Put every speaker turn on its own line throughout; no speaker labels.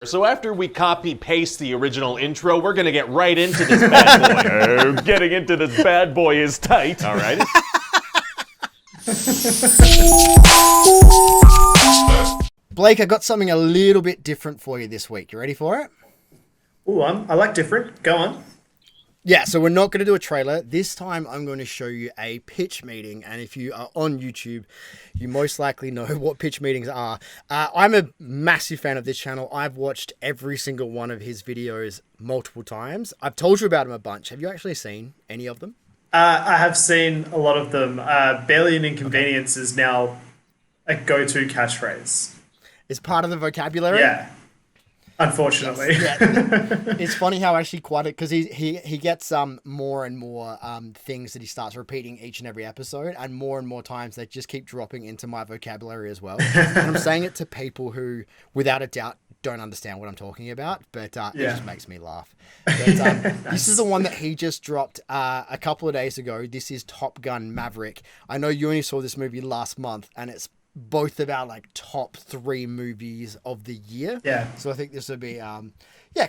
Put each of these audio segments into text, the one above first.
So after we copy-paste the original intro, we're gonna get right into this bad boy. Oh, getting into this bad boy is tight. All right.
Blake, I got something a little bit different for you this week. You ready for it?
Ooh, I like different. Go on.
Yeah, so we're not going to do a trailer. This time I'm going to show you a pitch meeting. And if you are on YouTube, you most likely know what pitch meetings are. I'm a massive fan of this channel. I've watched every single one of his videos multiple times. I've told you about him a bunch. Have you actually seen any of them?
I have seen a lot of them. Barely an inconvenience is now a go-to catchphrase.
It's part of the vocabulary?
Yeah. Unfortunately.
Yes. Yeah. It's funny how actually quite it, because he gets more and more things that he starts repeating each and every episode, and more times they just keep dropping into my vocabulary as well. And I'm saying it to people who, without a doubt, don't understand what I'm talking about, but it just makes me laugh. But, This is the one that he just dropped a couple of days ago. This is Top Gun Maverick. I know you only saw this movie last month, and it's both of our top 3 movies of the year.
Yeah.
So I think this would be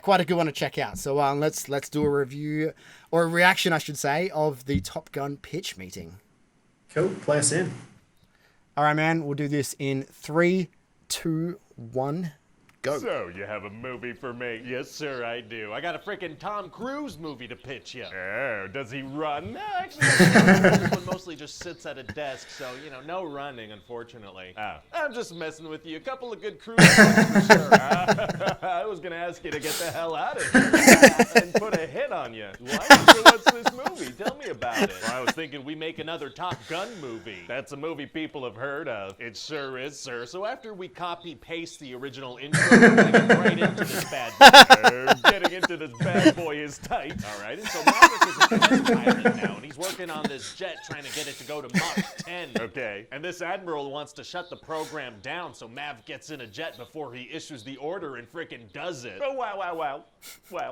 quite a good one to check out. So let's do a review, or a reaction I should say, of the Top Gun pitch meeting.
Cool. Play us in.
All right, man. We'll do this in 3, 2, 1. Go.
So, you have a movie for me? Yes, sir, I do. I got a freaking Tom Cruise movie to pitch you. Oh, does he run? No, actually, this one mostly just sits at a desk, so, no running, unfortunately. Oh. I'm just messing with you. A couple of good cruise movies, for sure. I was going to ask you to get the hell out of here and put a hit on you. What? So what's this movie? Tell me about it. Well, I was thinking we make another Top Gun movie. That's a movie people have heard of. It sure is, sir. So after we copy-paste the original intro, we're gonna get right into this bad boy. Getting into this bad boy is tight. All right, and so Maverick is a test pilot now, and he's working on this jet trying to get it to go to Mach 10. Okay. And this admiral wants to shut the program down, so Mav gets in a jet before he issues the order and frickin' does it. Oh, wow.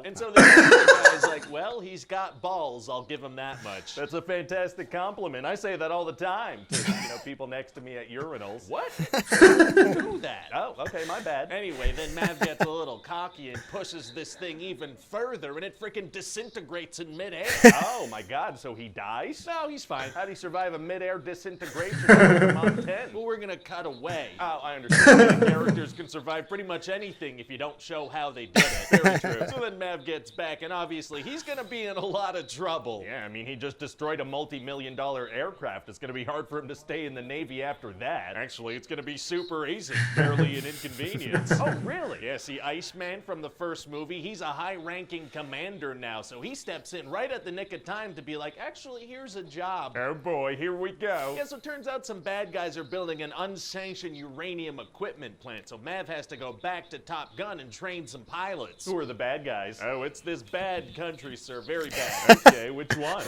And so the guy's like, well, he's got balls, I'll give him that much. That's a fantastic compliment. I say that all the time to, people next to me at urinals. What? Do that. Oh, okay, my bad. Anyway, then Mav gets a little cocky and pushes this thing even further, and it freaking disintegrates in midair. Oh my god, so he dies? No, he's fine. How'd he survive a midair disintegration on Mach 10? Well, we're gonna cut away. Oh, I understand. The characters can survive pretty much anything if you don't show how they did it. Very true. So then Mav gets back, and obviously he's gonna be in a lot of trouble. Yeah, I mean, he just destroyed a multi-million-dollar aircraft. It's gonna be hard for him to stay in the Navy after that. Actually, it's gonna be super easy. Barely an inconvenience. Oh, really? Yeah, see, Iceman from the first movie, he's a high-ranking commander now, so he steps in right at the nick of time to be like, actually, here's a job. Oh boy, here we go. Yeah, so it turns out some bad guys are building an unsanctioned uranium equipment plant, so Mav has to go back to Top Gun and train some pilots. Who are the bad guys? Oh, it's this bad country, sir. Very bad. Okay, which one?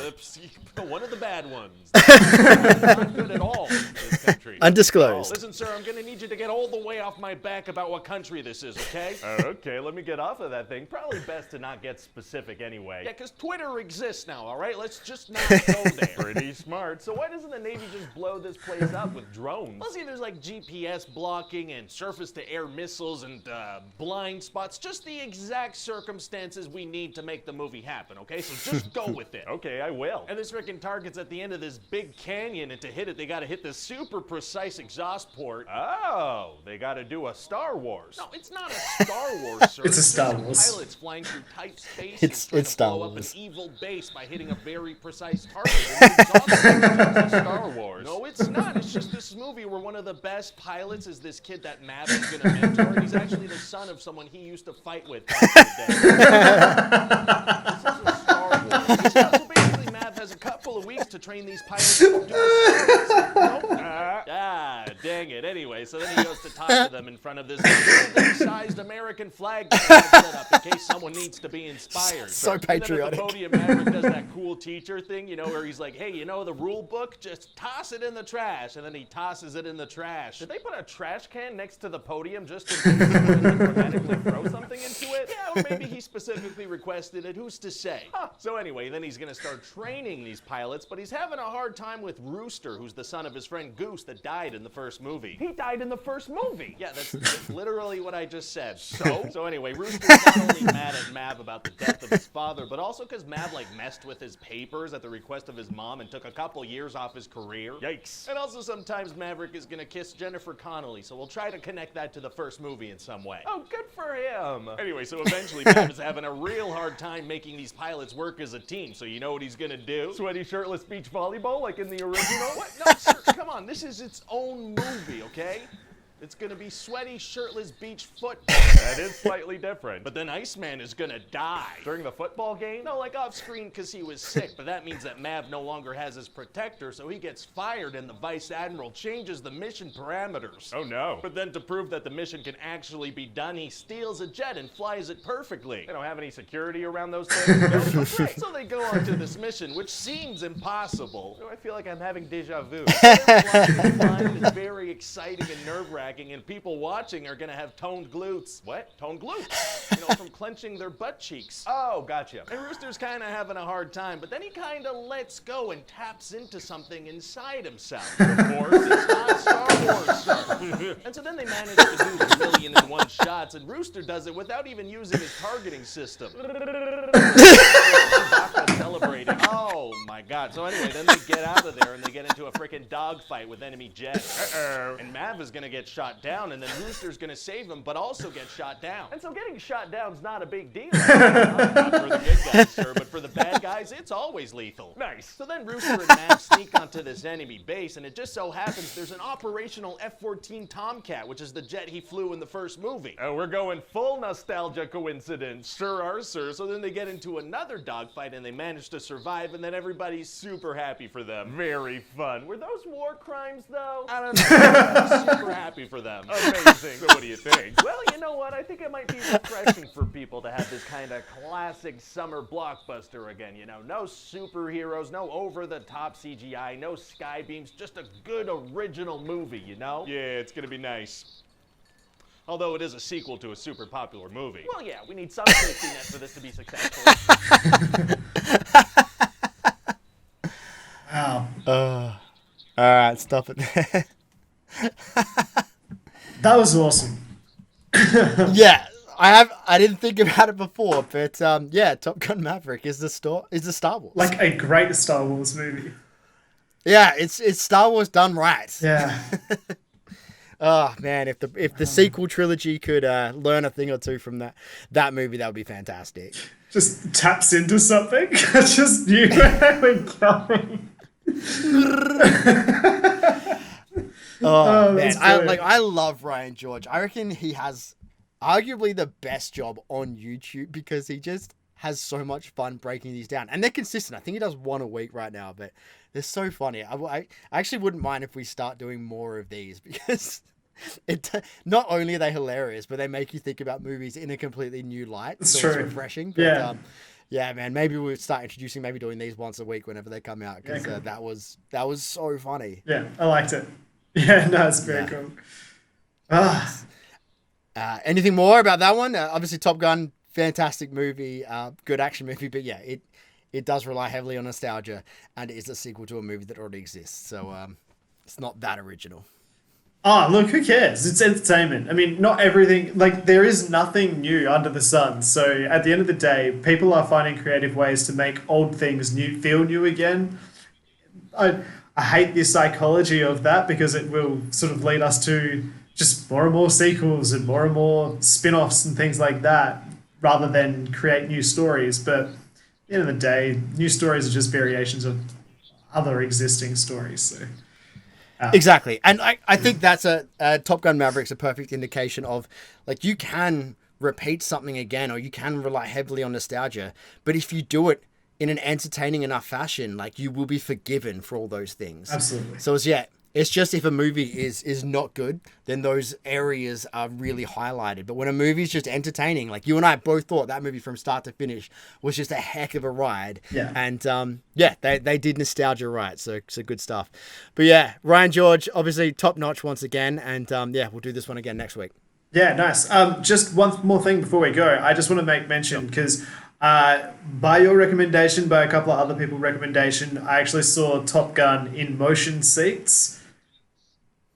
One of the bad ones. Not good at all in this country.
Undisclosed.
Oh, listen, sir, I'm gonna need you to get all the way off my back about what country this is, okay? Okay, let me get off of that thing. Probably best to not get specific anyway. Yeah, because Twitter exists now, all right? Let's just not go there. Pretty smart. So why doesn't the Navy just blow this place up with drones? Well, see, there's like GPS blocking and surface-to-air missiles and blind spots. Just the exact circumstances we need to make the movie happen, okay? So just go with it. Okay, I will. And this freaking target's at the end of this big canyon, and to hit it, they gotta hit this super precise exhaust port. Oh, they gotta do a Star Wars. No, it's not a Star Wars, sir.
It's a Star Wars.
Pilots flying through tight space
It's
and
Star
blow up an
Wars.
evil base by hitting a very precise target. It's Star Wars. No, it's not. It's just this movie where one of the best pilots is this kid that Mav is gonna mentor, and he's actually the son of someone he used to fight with back in the day. This is a Star Wars. So basically, Mav has a couple of weeks to train these pilots to do dang it. Anyway, so then he goes to talk to them in front of this building-sized American flag that they have set up in case someone needs to be inspired.
So patriotic.
And then at the podium, Maverick does that cool teacher thing, where he's like, hey, the rule book? Just toss it in the trash. And then he tosses it in the trash. Did they put a trash can next to the podium just in case someone dramatically throw something into it? Yeah, Or maybe he specifically requested it, who's to say? So anyway, then he's gonna start training these pilots, but he's having a hard time with Rooster, who's the son of his friend Goose that died in the first movie.
He died in the first movie.
Yeah, that's literally what I just said. So anyway, Rooster's not only mad at Mav about the death of his father, but also because Mav messed with his papers at the request of his mom and took a couple years off his career.
Yikes.
And also sometimes Maverick is gonna kiss Jennifer Connelly, so we'll try to connect that to the first movie in some way.
Oh, good for him.
Anyway, so eventually Mav is having a real hard time making these pilots work as a team, so you know what he's gonna do?
Sweaty shirtless beach volleyball like in the original?
What? No, sir, come on, this is its own movie, okay? It's gonna be sweaty, shirtless beach football.
That is slightly different.
But then Iceman is gonna die.
During the football game?
No, off screen because he was sick, but that means that Mav no longer has his protector, so he gets fired and the Vice Admiral changes the mission parameters.
Oh no.
But then to prove that the mission can actually be done, he steals a jet and flies it perfectly.
They don't have any security around those things? No? Great.
So they go on to this mission, which seems impossible.
I feel like I'm having deja vu.
It's very exciting and nerve-wracking, and people watching are gonna have toned glutes.
What? Toned glutes?
From clenching their butt cheeks.
Oh, gotcha.
And Rooster's kind of having a hard time, but then he kind of lets go and taps into something inside himself. Of course, it's not Star Wars, sir. And so then they manage to do the 1,000,001 shots, and Rooster does it without even using his targeting system. Celebrating. Oh my God. So anyway, then they get out of there and they get into a freaking dogfight with enemy jets. And Mav is gonna get shot down, and then Rooster's gonna save him, but also get shot down.
And so getting shot down's not a big deal.
Not for the good guys, sir, but for the bad guys, it's always lethal.
Nice.
So then Rooster and Mav sneak onto this enemy base, and it just so happens there's an operational F-14 Tomcat, which is the jet he flew in the first movie.
Oh, we're going full nostalgia coincidence.
Sure are, sir. So then they get into another dogfight, and they manage to survive, and then everybody's super happy for them.
Very fun. Were those war crimes, though?
I don't know. I'm super happy for them.
Amazing. So what do you think?
Well, you know what? I think it might be refreshing for people to have this kind of classic summer blockbuster again. No superheroes, no over-the-top CGI, no sky beams, just a good original movie,
Yeah, it's gonna be nice.
Although it is a sequel to a super popular movie.
Well, yeah, we need some safety net for this to be successful.
Wow.
All right, stop it there.
That was awesome.
Yeah, I didn't think about it before, but yeah, Top Gun Maverick is the Star Wars.
Like a great Star Wars movie.
Yeah, it's Star Wars done right.
Yeah.
Oh man, if the sequel trilogy could learn a thing or two from that movie, that would be fantastic.
Just taps into something. I just knew where we're going.
Oh man,
that's brilliant.
I love Ryan George. I reckon he has arguably the best job on YouTube because he just has so much fun breaking these down, and they're consistent. I think he does one a week right now, but they're so funny. I actually wouldn't mind if we start doing more of these because not only are they hilarious, but they make you think about movies in a completely new light.
It's
so
true.
It's refreshing. But,
Yeah.
yeah, man. Maybe we'll start introducing, maybe doing these once a week whenever they come out because
cool.
that was so funny.
Yeah, I liked it. Yeah, no, it's very cool.
Anything more about that one? Obviously, Top Gun, fantastic movie, good action movie, but yeah, it does rely heavily on nostalgia, and it is a sequel to a movie that already exists, so it's not that original.
Oh, look, who cares? It's entertainment. I mean, not everything, there is nothing new under the sun. So at the end of the day, people are finding creative ways to make old things feel new again. I hate the psychology of that because it will sort of lead us to just more and more sequels and more spin-offs and things like that rather than create new stories. But at the end of the day, new stories are just variations of other existing stories. So.
Exactly. And I think that's Top Gun Maverick's a perfect indication of you can repeat something again or you can rely heavily on nostalgia, but if you do it in an entertaining enough fashion, you will be forgiven for all those things.
Absolutely.
So it's just if a movie is not good, then those areas are really highlighted. But when a movie is just entertaining, you and I both thought that movie from start to finish was just a heck of a ride.
Yeah.
And they did nostalgia right. So good stuff. But yeah, Ryan George, obviously top notch once again. And we'll do this one again next week.
Yeah, nice. Just one more thing before we go. I just want to make mention because by your recommendation, by a couple of other people's recommendation, I actually saw Top Gun in motion seats.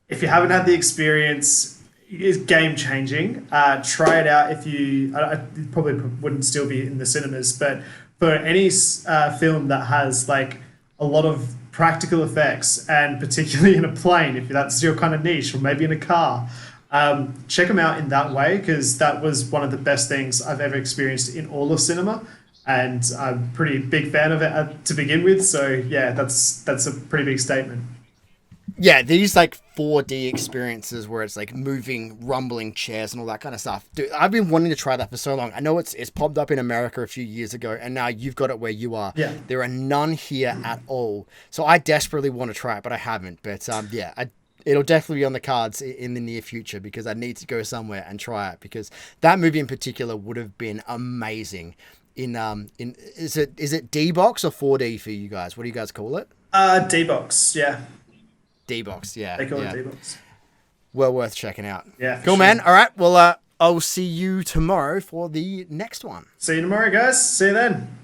If you haven't had the experience, it's game changing. Try it out if you. It probably wouldn't still be in the cinemas, but for any film that has like a lot of practical effects, and particularly in a plane, if that's your kind of niche, or maybe in a car. Check them out in that way because that was one of the best things I've ever experienced in all of cinema, and I'm a pretty big fan of it to begin with. So yeah, that's a pretty big statement.
Yeah, these like 4D experiences where it's like moving, rumbling chairs and all that kind of stuff. Dude, I've been wanting to try that for so long. I know it's popped up in America a few years ago, and now you've got it where you are.
Yeah.
There are none here at all. So I desperately want to try it, but I haven't. But yeah, it'll definitely be on the cards in the near future because I need to go somewhere and try it because that movie in particular would have been amazing. Is it D-Box or 4D for you guys? What do you guys call it?
D-Box, yeah.
D-Box, yeah.
They call
yeah.
it D-Box.
Well worth checking out.
Yeah.
Cool,
sure.
man. All right. Well, I'll see you tomorrow for the next one.
See you tomorrow, guys. See you then.